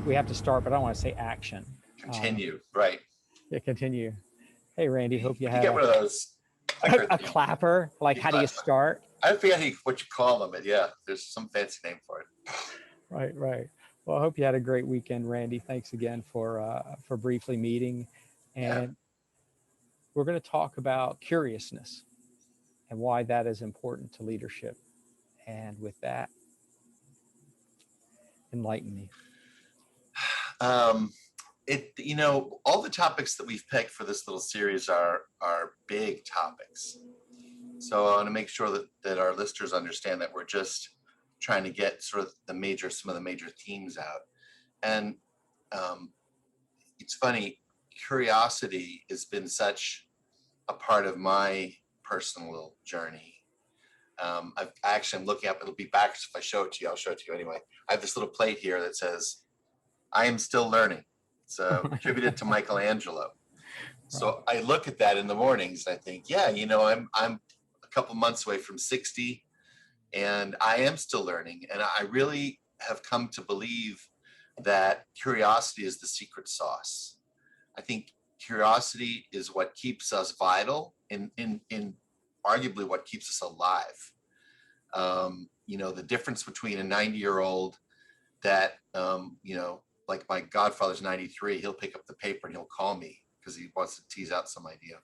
we have to start, but I don't want to say action. Continue, right? Yeah, continue. Hey, Randy, hope you We could had get one of those clicker a things. clapper. Like, You how do you clap. start? I forget what you call them, but yeah, there's some fancy name for it. Right, right. Well, I hope you had a great weekend, Randy. Thanks again for briefly meeting, Yeah. and we're going to talk about curiousness and why that is important to leadership. And with that, enlighten me. Um, all the topics that we've picked for this little series are big topics. So I want to make sure that our listeners understand that we're just trying to get sort of some of the major themes out. And um, it's funny, curiosity has been such a part of my personal journey. I'm looking up, it'll be back if I show it to you, I'll show it to you anyway. I have this little plate here that says, I am still learning. It's attributed to Michelangelo. Right. So I look at that in the mornings and I think, yeah, I'm a couple months away from 60 and I am still learning. And I really have come to believe that curiosity is the secret sauce. I think curiosity is what keeps us vital in arguably what keeps us alive. The difference between a 90-year-old that, like my godfather's 93, he'll pick up the paper and he'll call me because he wants to tease out some idea.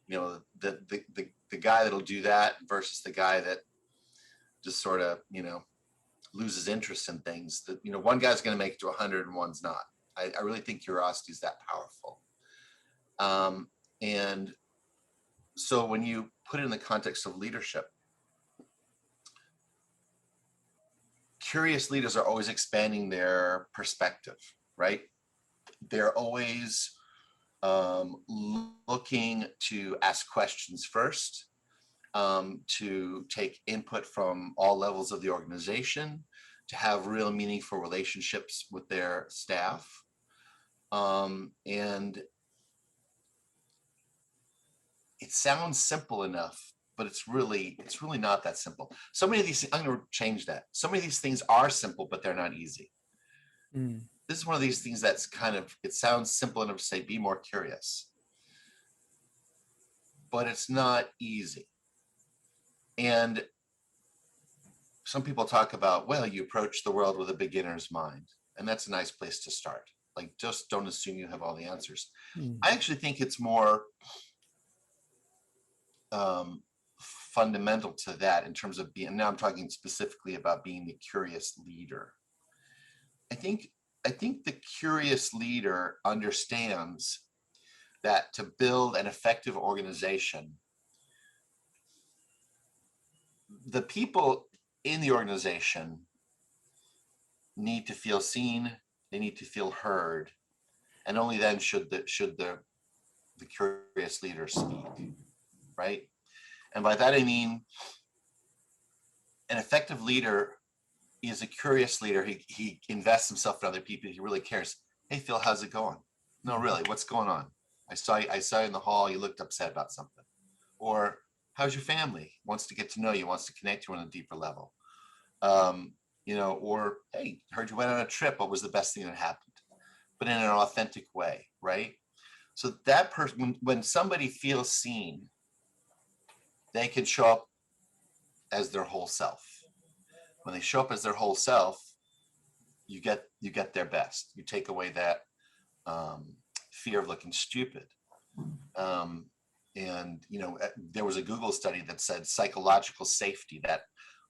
The guy that'll do that versus the guy that just sort of, loses interest in things that, one guy's going to make it to 100 and one's not. I really think curiosity is that powerful. And so when you put it in the context of leadership, curious leaders are always expanding their perspective, right? They're always looking to ask questions first, to take input from all levels of the organization, to have real meaningful relationships with their staff. And it sounds simple enough, but it's really not that simple. So many of these, I'm going to change that. So many of these things are simple, but they're not easy. Mm. This is one of these things that's it sounds simple enough to say, be more curious, but it's not easy. And some people talk about, well, you approach the world with a beginner's mind, and that's a nice place to start. Like, just don't assume you have all the answers. I actually think it's more fundamental to that in terms of being, now I'm talking specifically about being the curious leader. I think the curious leader understands that to build an effective organization, the people in the organization need to feel seen, they need to feel heard, and only then should the curious leader speak, right? And by that I mean an effective leader is a curious leader. He invests himself in other people. He really cares. Hey, Phil, how's it going? No, really, what's going on? I saw you in the hall. You looked upset about something. Or how's your family? Wants to get to know you, wants to connect you on a deeper level. Or, hey, heard you went on a trip. What was the best thing that happened? But in an authentic way, right? So that person, when somebody feels seen, they can show up as their whole self. When they show up as their whole self, you get their best. You take away that fear of looking stupid. There was a Google study that said psychological safety, that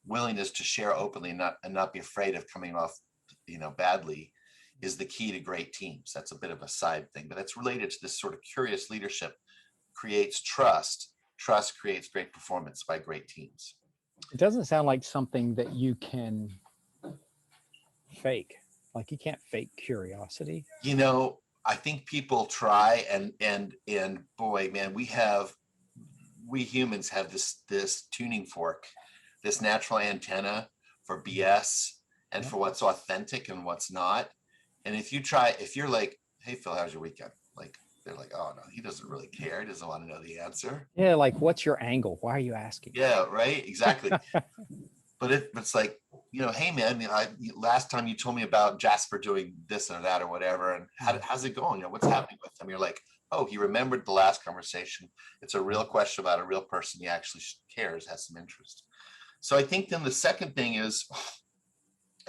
willingness to share openly and not be afraid of coming off, badly, is the key to great teams. That's a bit of a side thing, but it's related to this sort of curious leadership creates trust. Trust creates great performance by great teams. It doesn't sound like something that you can fake. Like, you can't fake curiosity. I think people try, and boy, man, we humans have this tuning fork, this natural antenna for BS and for what's authentic and what's not. And if you're like, hey, Phil, how's your weekend? Like, they're like, oh no, he doesn't really care. He doesn't want to know the answer. Yeah, like, what's your angle? Why are you asking? Yeah, right, exactly. But it's like, hey man, last time you told me about Jasper doing this or that or whatever, and how's it going? What's happening with him? You're like, oh, he remembered the last conversation. It's a real question about a real person. He actually cares, has some interest. So I think then the second thing is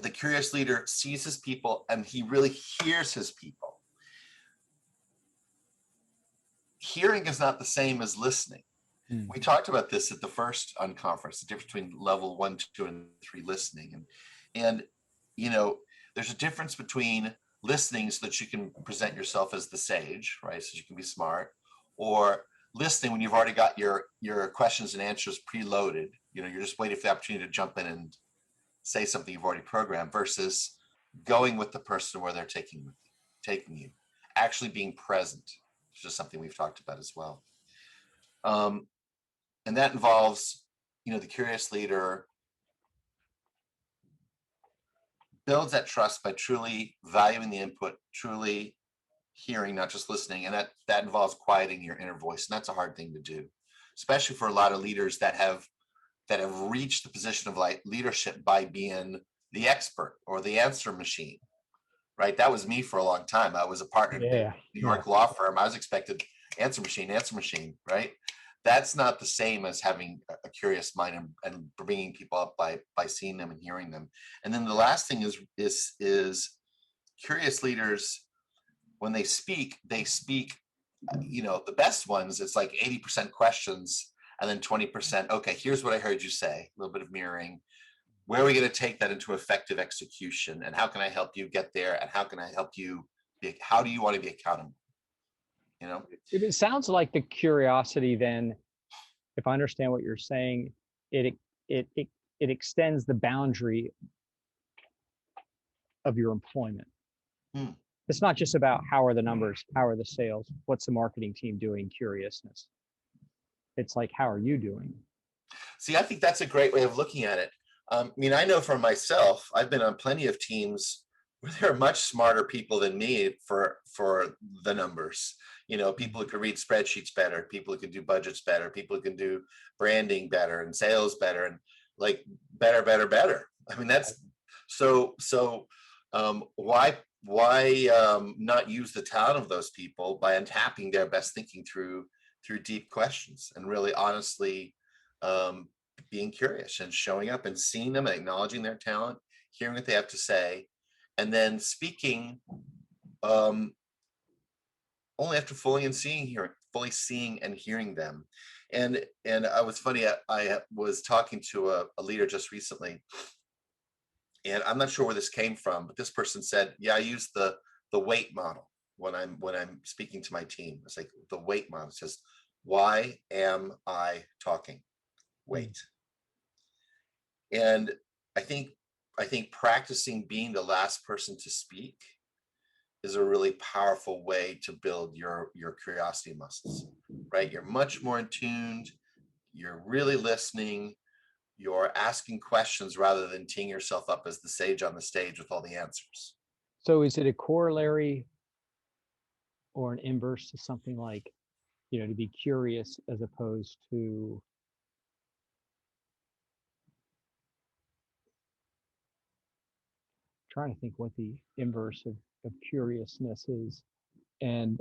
the curious leader sees his people and he really hears his people. Hearing is not the same as listening. We talked about this at the first unconference, the difference between level 1, 2, and 3 listening. And there's a difference between listening so that you can present yourself as the sage, right? So you can be smart, or listening when you've already got your questions and answers preloaded. You're just waiting for the opportunity to jump in and say something you've already programmed, versus going with the person where they're taking you, actually being present, which is something we've talked about as well. And that involves, the curious leader builds that trust by truly valuing the input, truly hearing, not just listening. And that involves quieting your inner voice. And that's a hard thing to do, especially for a lot of leaders that have reached the position of leadership by being the expert or the answer machine, right? That was me for a long time. I was a partner in a New York law firm. I was expected answer machine, right? That's not the same as having a curious mind and bringing people up by seeing them and hearing them. And then the last thing is curious leaders, when they speak, the best ones, it's like 80% questions and then 20%, okay, here's what I heard you say, a little bit of mirroring. Where are we going to take that into effective execution? And how can I help you get there? And how can I help you? How do you want to be accountable? It sounds like the curiosity then, if I understand what you're saying, it extends the boundary of your employment. It's not just about how are the numbers, how are the sales, what's the marketing team doing, curiousness. It's like, how are you doing? See, I think that's a great way of looking at it. I know for myself, I've been on plenty of teams where there are much smarter people than me for the numbers. People who can read spreadsheets better, people who can do budgets better, people who can do branding better and sales better, and like better. That's so. Why not use the talent of those people by untapping their best thinking through deep questions and really honestly being curious and showing up and seeing them and acknowledging their talent, hearing what they have to say, and then speaking only after fully seeing and hearing them. And I was funny, I was talking to a leader just recently, and I'm not sure where this came from, but this person said, yeah, I use the weight model when I'm speaking to my team. It's like the weight model. It says, why am I talking? Wait. And I think practicing being the last person to speak is a really powerful way to build your curiosity muscles, right? You're much more in tuned, you're really listening, you're asking questions rather than teeing yourself up as the sage on the stage with all the answers. So is it a corollary or an inverse to something like, to be curious as opposed to trying to think what the inverse of curiousness is? And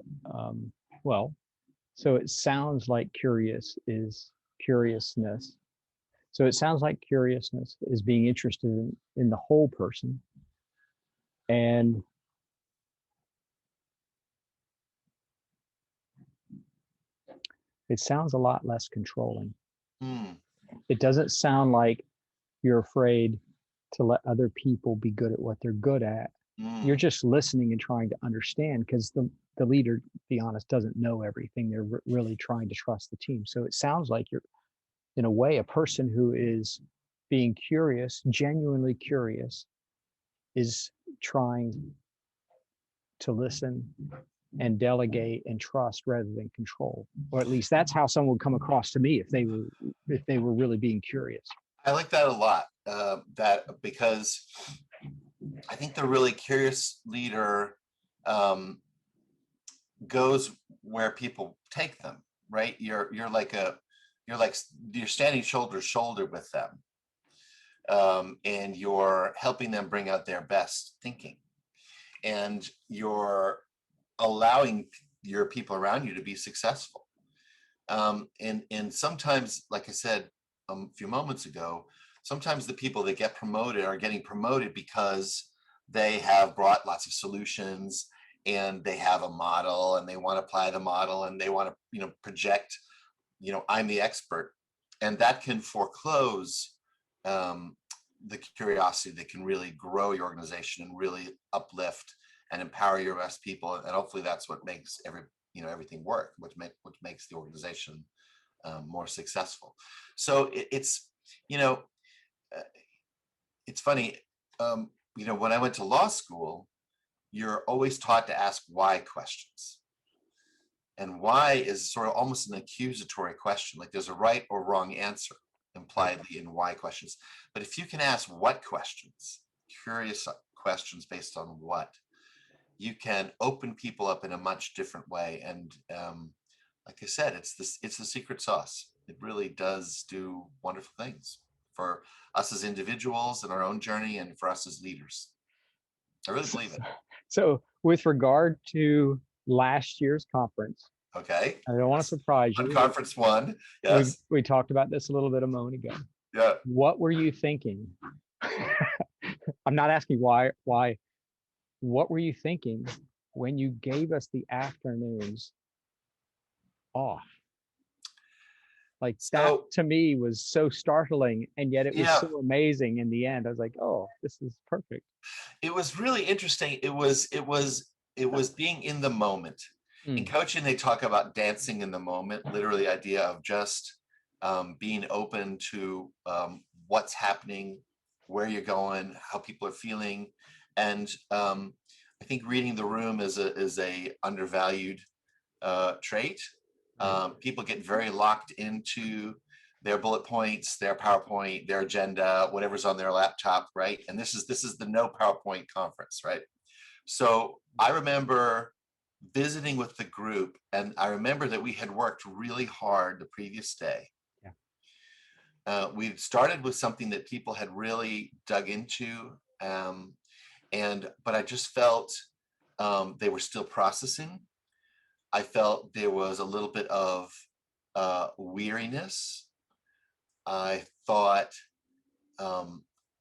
so it sounds like curious is curiousness. So it sounds like curiousness is being interested in the whole person. And it sounds a lot less controlling. It doesn't sound like you're afraid to let other people be good at what they're good at. You're just listening and trying to understand, because the leader, to be honest, doesn't know everything. They're really trying to trust the team. So it sounds like you're, in a way, a person who is being curious, genuinely curious, is trying to listen and delegate and trust rather than control. Or at least that's how someone would come across to me if they were really being curious. I like that a lot. Because I think the really curious leader goes where people take them, right? You're standing shoulder to shoulder with them. and you're helping them bring out their best thinking, and you're allowing your people around you to be successful. And sometimes, like I said a few moments ago, sometimes the people that get promoted are getting promoted because they have brought lots of solutions, and they have a model, and they want to apply the model, and they want to, project, I'm the expert. And that can foreclose the curiosity that can really grow your organization and really uplift and empower your best people. And hopefully that's what makes everything work, which makes the organization more successful. So it's funny. When I went to law school, you're always taught to ask why questions. And why is sort of almost an accusatory question, like there's a right or wrong answer impliedly in why questions. But if you can ask what questions, curious questions based on what, you can open people up in a much different way. And like I said, it's the secret sauce. It really does do wonderful things for us as individuals in our own journey, and for us as leaders. I really believe it. So with regard to last year's conference, okay, I don't want to surprise you. Conference one, yes. We talked about this a little bit a moment ago. Yeah. What were you thinking? I'm not asking why. What were you thinking when you gave us the afternoons off? Like that to me was so startling, and yet it was so amazing in the end. I was like, oh, this is perfect. It was really interesting. It was being in the moment. In coaching, they talk about dancing in the moment, literally the idea of just being open to what's happening, where you're going, how people are feeling. And I think reading the room is a undervalued trait. People get very locked into their bullet points, their PowerPoint, their agenda, whatever's on their laptop, right? And this is the no PowerPoint conference, right? So I remember visiting with the group, and I remember that we had worked really hard the previous day. We started with something that people had really dug into, but I just felt they were still processing. I felt there was a little bit of weariness. I thought,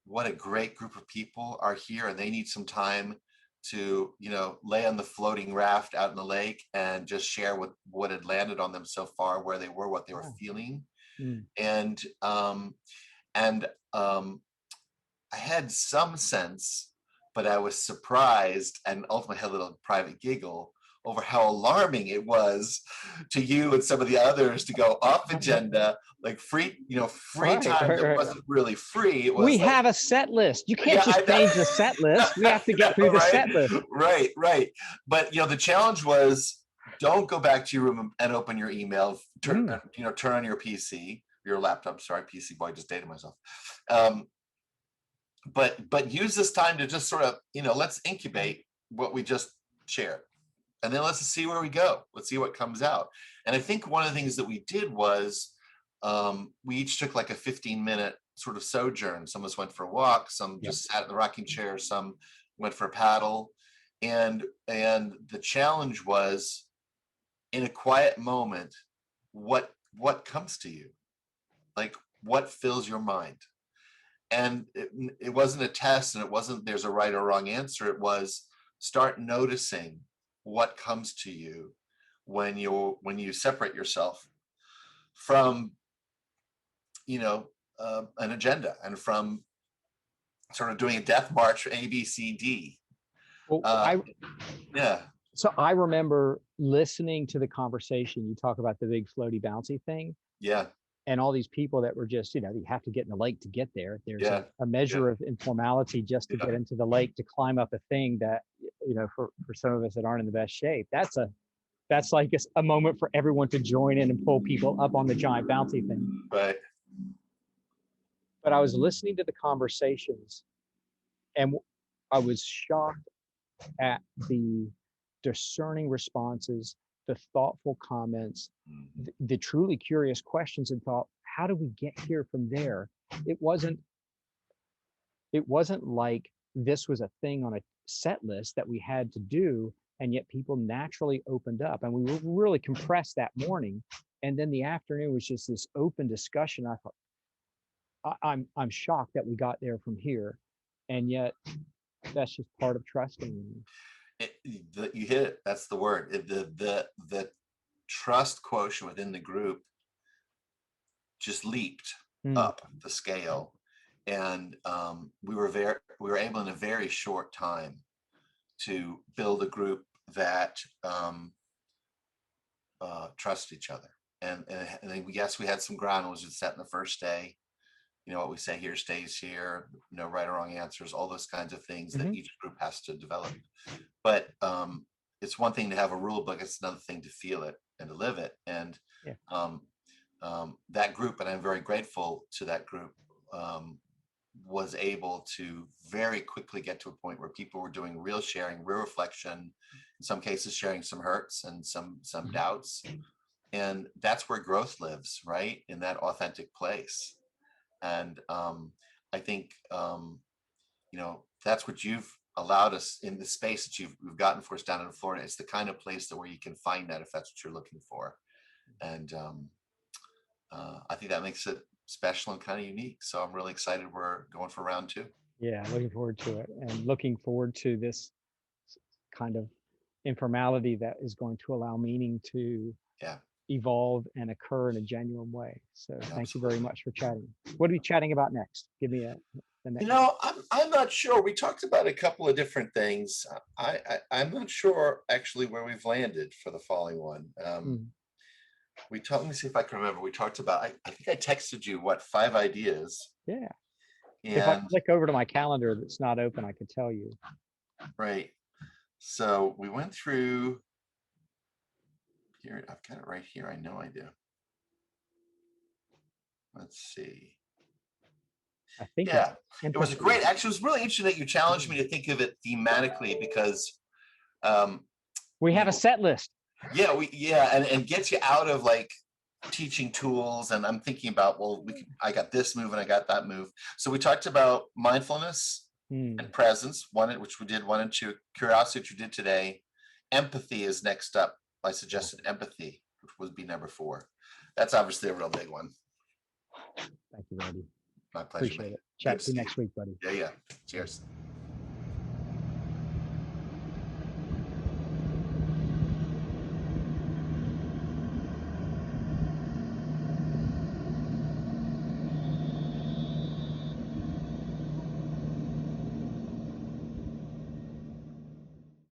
what a great group of people are here, and they need some time to, lay on the floating raft out in the lake and just share what had landed on them so far, where they were, what they were feeling. And I had some sense, but I was surprised and ultimately had a little private giggle over how alarming it was to you and some of the others to go off agenda, like free time that wasn't really free. It was we have a set list. You can't just change the set list. We have to get through the set list. Right. But the challenge was, don't go back to your room and open your email. Turn on your PC, your laptop. Sorry, PC boy, just dated myself. But use this time to just sort of, let's incubate what we just shared. And then let's see where we go. Let's see what comes out. And I think one of the things that we did was we each took like a 15-minute sort of sojourn. Some of us went for a walk, some just sat in the rocking chair, some went for a paddle. And the challenge was, in a quiet moment, what comes to you? Like, what fills your mind? And it wasn't a test, and it wasn't there's a right or wrong answer. It was, start noticing what comes to you when you separate yourself from an agenda, and from sort of doing a death march for A, B, C, D. So I remember listening to the conversation. You talk about the big floaty bouncy thing. And all these people that were just, you have to get in the lake to get there. There's a measure of informality just to get into the lake, to climb up a thing that, for some of us that aren't in the best shape, that's like a moment for everyone to join in and pull people up on the giant bouncy thing. Right. But I was listening to the conversations, and I was shocked at the discerning responses, the thoughtful comments, the truly curious questions, and thought, how do we get here from there? It wasn't it wasn't like this was a thing on a set list that we had to do, and yet people naturally opened up, and we were really compressed that morning. And then the afternoon was just this open discussion. I thought, I'm shocked that we got there from here, and yet that's just part of trusting. You hit it. That's the word. The trust quotient within the group just leaped up the scale, and we were able in a very short time to build a group that trust each other. And yes, we had some ground rules set in the first day. You know, what we say here stays here, no right or wrong answers, all those kinds of things that each group has to develop. But it's one thing to have a rule book, it's another thing to feel it and to live it. And that group, and I'm very grateful to that group, was able to very quickly get to a point where people were doing real sharing, real reflection, in some cases sharing some hurts and some doubts. And that's where growth lives, right? In that authentic place. And I think, you know, that's what you've allowed us in the space that we've gotten for us down in Florida. It's the kind of place that where you can find that if that's what you're looking for. And I think that makes it special and kind of unique. So I'm really excited we're going for round 2. Yeah, looking forward to it, and looking forward to this kind of informality that is going to allow meaning to evolve and occur in a genuine way. So thank you very much for chatting. What are we chatting about next? Give me the next. You know, I'm not sure. We talked about a couple of different things. I'm not sure actually where we've landed for the following one. We talked, let me see if I can remember. We talked about, I think I texted you, 5 ideas. Yeah. And if I click over to my calendar that's not open, I could tell you. Right. So we went through here. I've got it right here. I know I do. Let's see. I think it was great. Actually, it was really interesting that you challenged me to think of it thematically, because we have a set list. And gets you out of like teaching tools. And I'm thinking about, well, I got this move and I got that move. So we talked about mindfulness and presence, which we did 1 and 2. Curiosity, which we did today. Empathy is next up. I suggested empathy, which would be number 4. That's obviously a real big one. Thank you, Randy. My pleasure. Appreciate it. Chat to you next week, buddy. Yeah. Cheers.